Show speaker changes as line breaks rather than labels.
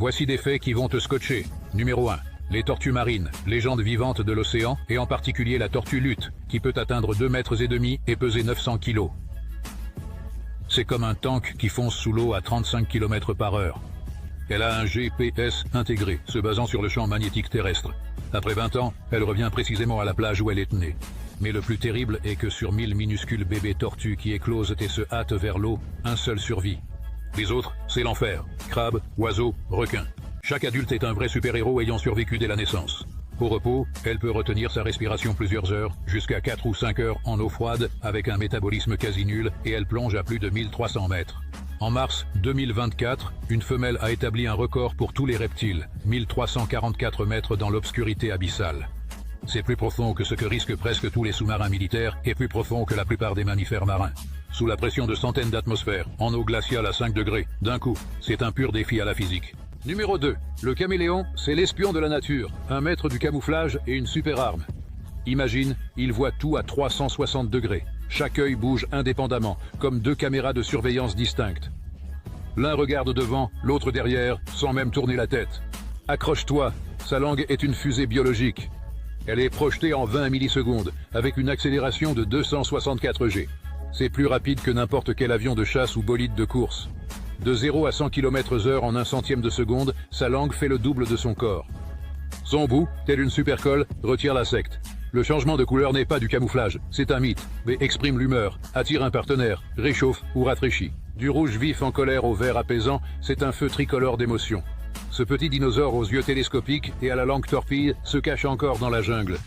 Voici des faits qui vont te scotcher. Numéro 1. Les tortues marines, légende vivante de l'océan, et en particulier la tortue luth, qui peut atteindre 2,5 mètres et peser 900 kg. C'est comme un tank qui fonce sous l'eau à 35 km/h. Elle a un GPS intégré, se basant sur le champ magnétique terrestre. Après 20 ans, elle revient précisément à la plage où elle est née. Mais le plus terrible est que sur 1000 minuscules bébés tortues qui éclosent et se hâtent vers l'eau, un seul survit. Les autres, c'est l'enfer. Crabes, oiseaux, requins. Chaque adulte est un vrai super-héros ayant survécu dès la naissance. Au repos, elle peut retenir sa respiration plusieurs heures, jusqu'à 4 ou 5 heures en eau froide, avec un métabolisme quasi nul, et elle plonge à plus de 1300 mètres. En mars 2024, une femelle a établi un record pour tous les reptiles, 1344 mètres dans l'obscurité abyssale. C'est plus profond que ce que risquent presque tous les sous-marins militaires et plus profond que la plupart des mammifères marins. Sous la pression de centaines d'atmosphères, en eau glaciale à 5 degrés, d'un coup, c'est un pur défi à la physique. Numéro 2. Le caméléon, c'est l'espion de la nature, un maître du camouflage et une super arme. Imagine, il voit tout à 360 degrés. Chaque œil bouge indépendamment, comme deux caméras de surveillance distinctes. L'un regarde devant, l'autre derrière, sans même tourner la tête. Accroche-toi, sa langue est une fusée biologique. Elle est projetée en 20 millisecondes, avec une accélération de 264 G. C'est plus rapide que n'importe quel avion de chasse ou bolide de course. De 0 à 100 km/h en 1/100e de seconde, sa langue fait le double de son corps. Son bout, tel une supercolle, retire l'insecte. Le changement de couleur n'est pas du camouflage, c'est un mythe, mais exprime l'humeur, attire un partenaire, réchauffe ou rafraîchit. Du rouge vif en colère au vert apaisant, c'est un feu tricolore d'émotion. Ce petit dinosaure aux yeux télescopiques et à la langue torpille se cache encore dans la jungle.